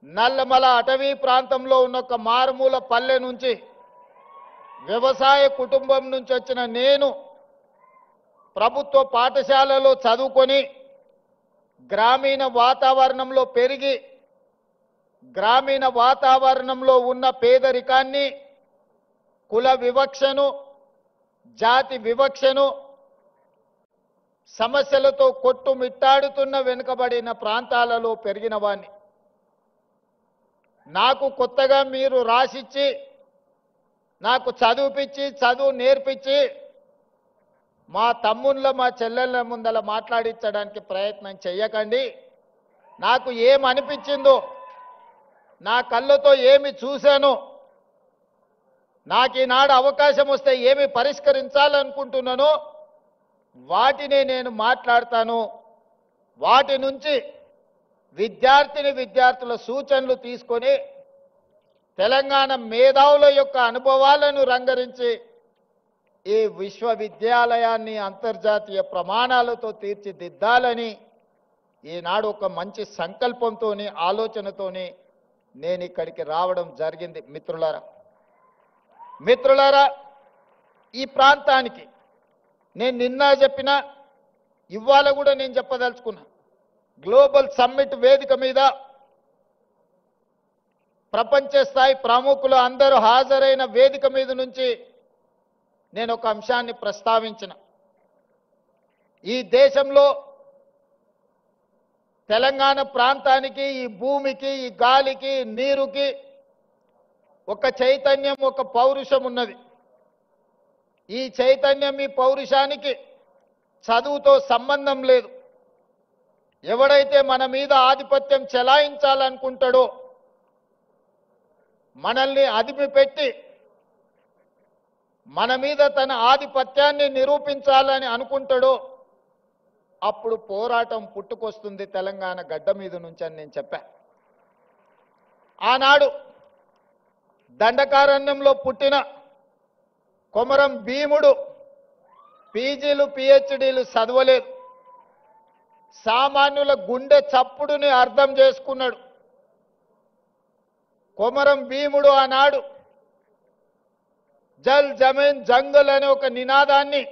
నల్లమల అటవీ ప్రాంతంలో ఉన్న ఒక మారుమూల పల్లె నుంచి వ్యవసాయ కుటుంబం నుంచి వచ్చిన నేను ప్రభుత్వ పాఠశాలలో చదువుకొని గ్రామీణ వాతావరణంలో పెరిగి గ్రామీణ వాతావరణంలో ఉన్న పేదరికాన్ని, కుల వివక్షను, జాతి వివక్షను, సమస్యలతో కొట్టుమిట్టాడుతున్న వెనుకబడిన ప్రాంతాలలో పెరిగిన వాణ్ణి. నాకు కొత్తగా మీరు రాసిచ్చి, నాకు చదువుపిచ్చి, చదువు నేర్పించి మా తమ్ముళ్ళ మా చెల్లెళ్ళ ముందల మాట్లాడించడానికి ప్రయత్నం చెయ్యకండి. నాకు ఏమనిపించిందో, నా కళ్ళతో ఏమి చూశానో, నాకు ఈనాడు అవకాశం వస్తే ఏమి పరిష్కరించాలనుకుంటున్నానో వాటినే నేను మాట్లాడతాను. వాటి నుంచి విద్యార్థుల సూచనలు తీసుకొని తెలంగాణ మేధావుల యొక్క అనుభవాలను రంగరించి ఈ విశ్వవిద్యాలయాన్ని అంతర్జాతీయ ప్రమాణాలతో తీర్చిదిద్దాలని ఈనాడు ఒక మంచి సంకల్పంతోని, ఆలోచనతోని నేను ఇక్కడికి రావడం జరిగింది. మిత్రులారా, ఈ ప్రాంతానికి నేను నిన్న చెప్పినా, ఇవాళ కూడా నేను చెప్పదలుచుకున్నా. గ్లోబల్ సమ్మిట్ వేదిక మీద ప్రపంచ స్థాయి ప్రముఖులు అందరూ హాజరైన వేదిక మీద నుంచి నేను ఒక అంశాన్ని ప్రస్తావించిన. ఈ దేశంలో తెలంగాణ ప్రాంతానికి, ఈ భూమికి, ఈ గాలికి, నీరుకి ఒక చైతన్యం, ఒక పౌరుషం ఉన్నది. ఈ చైతన్యం, ఈ పౌరుషానికి చదువుతో సంబంధం లేదు. ఎవడైతే మన మీద ఆధిపత్యం చెలాయించాలనుకుంటాడో, మనల్ని అదిమి పెట్టి మన మీద తన ఆధిపత్యాన్ని నిరూపించాలని అనుకుంటాడో అప్పుడు పోరాటం పుట్టుకొస్తుంది తెలంగాణ గడ్డ మీద నుంచి అని నేను చెప్పా. ఆనాడు దండకారణ్యంలో పుట్టిన కొమరం భీముడు పీజీలు, పిహెచ్డీలు చదవలేదు. సామాన్యుల గుండె చప్పుడుని అర్థం చేసుకున్నాడు. కొమరం భీముడు ఆనాడు జల్ జమీన్ జంగల్ అనే ఒక నినాదాన్ని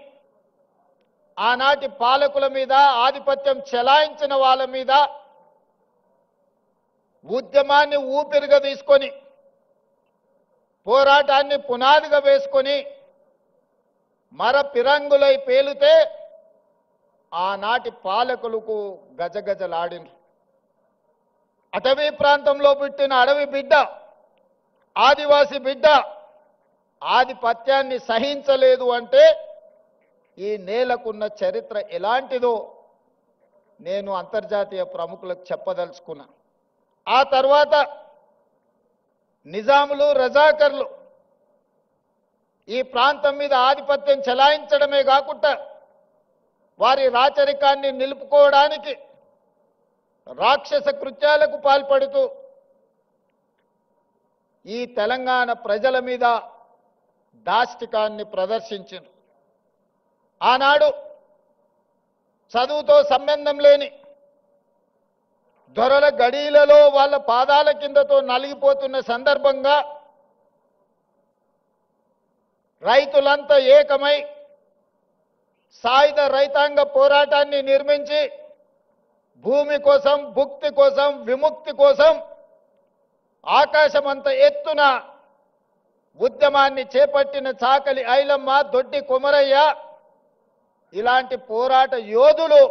ఆనాటి పాలకుల మీద, ఆధిపత్యం చెలాయించిన వాళ్ళ మీద ఉద్యమాన్ని ఊపిరిగా తీసుకొని, పోరాటాన్ని పునాదిగా వేసుకొని మర పిరంగులై పేలితే ఆనాటి పాలకులకు గజగజలాడినారు. అటవీ ప్రాంతంలో పుట్టిన అడవి బిడ్డ, ఆదివాసి బిడ్డ ఆధిపత్యాన్ని సహించలేదు అంటే ఈ నేలకున్న చరిత్ర ఎలాంటిదో నేను అంతర్జాతీయ ప్రముఖులకు చెప్పదలుచుకున్నా. ఆ తర్వాత నిజాములు, రజాకర్లు ఈ ప్రాంతం మీద ఆధిపత్యం చెలాయించడమే కాకుండా వారి రాచరికాన్ని నిలుపుకోవడానికి రాక్షస కృత్యాలకు పాల్పడుతూ ఈ తెలంగాణ ప్రజల మీద దాష్టికాన్ని ప్రదర్శించారు. ఆనాడు చదువుతో సంబంధం లేని దొరల గడీలలో వాళ్ళ పాదాల కిందతో నలిగిపోతున్న సందర్భంగా రైతులంతా ఏకమై సాయుధ రైతాంగ పోరాటాన్ని నిర్మించి భూమి కోసం, భుక్తి కోసం, విముక్తి కోసం ఆకాశమంత ఎత్తున ఉద్యమాన్ని చేపట్టిన చాకలి ఐలమ్మ, దొడ్డి కొమరయ్య ఇలాంటి పోరాట యోధులు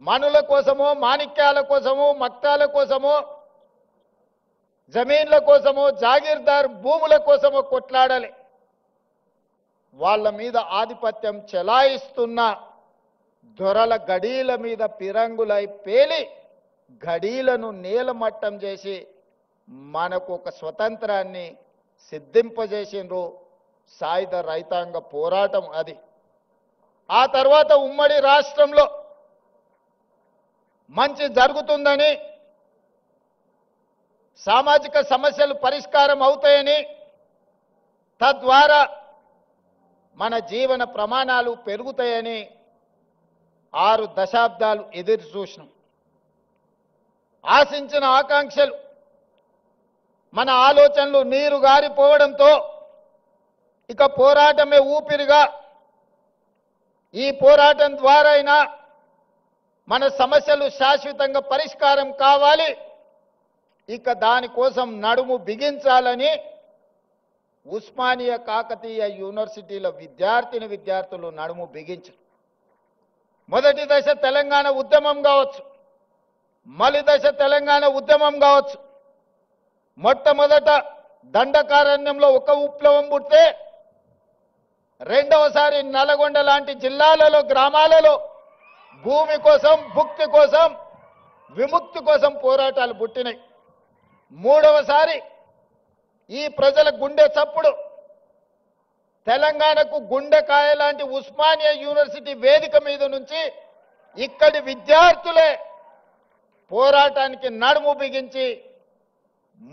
మనుల కోసమో, మాణిక్యాల కోసమో, మక్తాల కోసమో, జమీన్ల కోసమో, జాగీర్దార్ భూముల కోసమో కొట్లాడాలి. వాళ్ళ మీద ఆధిపత్యం చెలాయిస్తున్న దొరల గడీల మీద పిరంగులై పేలి గడీలను నేలమట్టం చేసి మనకు ఒక స్వతంత్రాన్ని సిద్ధింపజేసిండ్రు. సాయుధ రైతాంగ పోరాటం అది. ఆ తర్వాత ఉమ్మడి రాష్ట్రంలో మంచి జరుగుతుందని, సామాజిక సమస్యలు పరిష్కారం అవుతాయని, తద్వారా మన జీవన ప్రమాణాలు పెరుగుతాయని 6 దశాబ్దాలు ఎదురు చూసినాం. ఆశించిన ఆకాంక్షలు మన ఆలోచనలు నీరు గారిపోవడంతో ఇక పోరాటమే ఊపిరిగా ఈ పోరాటం ద్వారా అయినా మన సమస్యలు శాశ్వతంగా పరిష్కారం కావాలి, ఇక దానికోసం నడుము బిగించాలని ఉస్మానియా కాకతీయ యూనివర్సిటీల విద్యార్థులు నడుము బిగించారు. మొదటి దశ తెలంగాణ ఉద్యమం కావచ్చు, మలి దశ తెలంగాణ ఉద్యమం కావచ్చు. మొట్టమొదట దండకారణ్యంలో ఒక విప్లవం పుడితే రెండవసారి నల్గొండ లాంటి జిల్లాలలో గ్రామాలలో భూమి కోసం, భుక్తి కోసం, విముక్తి కోసం పోరాటాలు పుట్టినాయి. మూడవసారి ఈ ప్రజల గుండె చప్పుడు తెలంగాణకు గుండెకాయ లాంటి ఉస్మానియా యూనివర్సిటీ వేదిక మీద నుంచి ఇక్కడి విద్యార్థులే పోరాటానికి నడుము బిగించి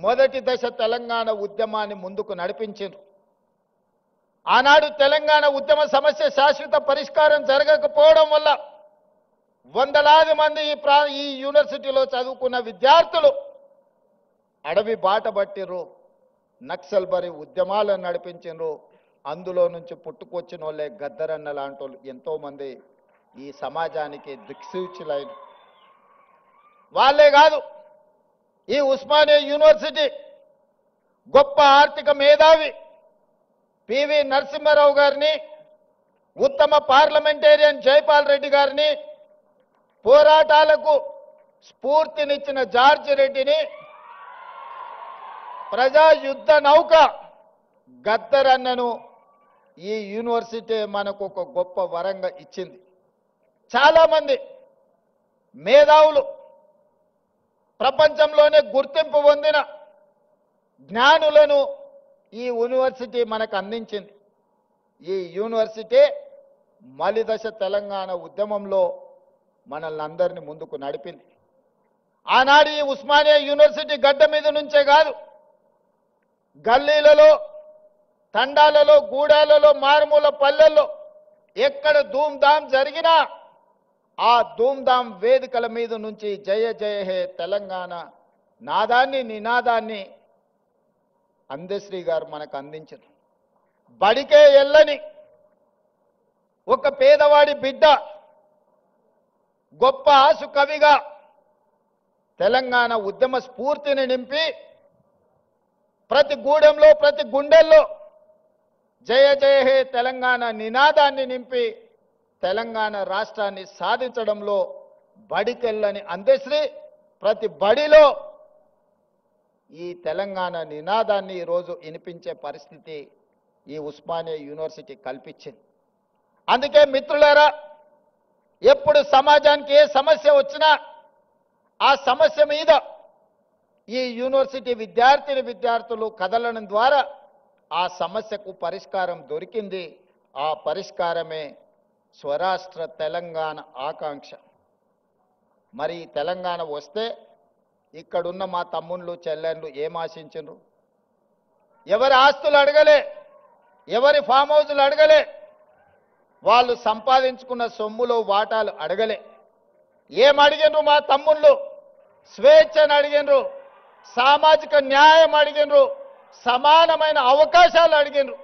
మొదటి దశ తెలంగాణ ఉద్యమాన్ని ముందుకు నడిపించారు. ఆనాడు తెలంగాణ ఉద్యమ సమస్య శాశ్వత పరిష్కారం జరగకపోవడం వల్ల వందలాది మంది ఈ యూనివర్సిటీలో చదువుకున్న విద్యార్థులు అడవి బాట పట్టిర్రు, నక్సల్ బరి ఉద్యమాలను నడిపించారు. అందులో నుంచి పుట్టుకొచ్చిన వాళ్ళే గద్దరన్న లాంటి వాళ్ళు ఎంతోమంది ఈ సమాజానికి దిక్సూచులైన వాళ్ళే కాదు. ఈ ఉస్మానియా యూనివర్సిటీ గొప్ప ఆర్థిక మేధావి పివి నరసింహారావు గారిని, ఉత్తమ పార్లమెంటేరియన్ జైపాల్ రెడ్డి గారిని, పోరాటాలకు స్ఫూర్తినిచ్చిన జార్జ్ రెడ్డిని, ప్రజా యుద్ధ నౌక గద్దరన్నను ఈ యూనివర్సిటీ మనకు ఒక గొప్ప వరంగా ఇచ్చింది. చాలామంది మేధావులు, ప్రపంచంలోనే గుర్తింపు పొందిన జ్ఞానులను ఈ యూనివర్సిటీ మనకు అందించింది. ఈ యూనివర్సిటీ మలిదశ తెలంగాణ ఉద్యమంలో మనల్ని అందరినీ ముందుకు నడిపింది. ఆనాడు ఈ ఉస్మానియా యూనివర్సిటీ గడ్డ మీద నుంచే కాదు, గల్లీలలో, తండాలలో, గూడాలలో, మారుమూల పల్లెల్లో ఎక్కడ ధూమ్ధాం జరిగినా ఆ ధూమ్ధాం వేదికల మీద నుంచి జయ జయ హే తెలంగాణ నాదాన్ని, నినాదాన్ని అందశ్రీ గారు మనకు అందించారు. బడికే ఎల్లని ఒక పేదవాడి బిడ్డ గొప్ప ఆసు కవిగా తెలంగాణ ఉద్యమ స్ఫూర్తిని నింపి ప్రతి గూడెంలో, ప్రతి గుండెల్లో జయ జయ హే తెలంగాణ నినాదాన్ని నింపి తెలంగాణ రాష్ట్రాన్ని సాధించడంలో బడికెళ్ళని అందశ్రీ ప్రతి బడిలో ఈ తెలంగాణ నినాదాన్ని ఈరోజు వినిపించే పరిస్థితి ఈ ఉస్మానియా యూనివర్సిటీ కల్పించింది. అందుకే మిత్రులారా, ఎప్పుడు సమాజానికి ఏ సమస్య వచ్చినా ఆ సమస్య మీద ఈ యూనివర్సిటీ విద్యార్థులు కదలడం ద్వారా ఆ సమస్యకు పరిష్కారం దొరికింది. ఆ పరిష్కారమే స్వరాష్ట్ర తెలంగాణ ఆకాంక్ష. మరి తెలంగాణ వస్తే ఇక్కడున్న మా తమ్ముళ్ళు, చెల్లెళ్ళు ఏం ఆశించరు? ఎవరి ఆస్తులు అడగలే, ఎవరి ఫామ్ హౌజులు అడగలే, వాళ్ళు సంపాదించుకున్న సొమ్ములో వాటాలు అడగలే. ఏం అడిగినరు మా తమ్ముళ్ళు? స్వేచ్ఛను అడిగినరు, సామాజిక న్యాయం అడిగినరు, సమానమైన అవకాశాలు అడిగినరు.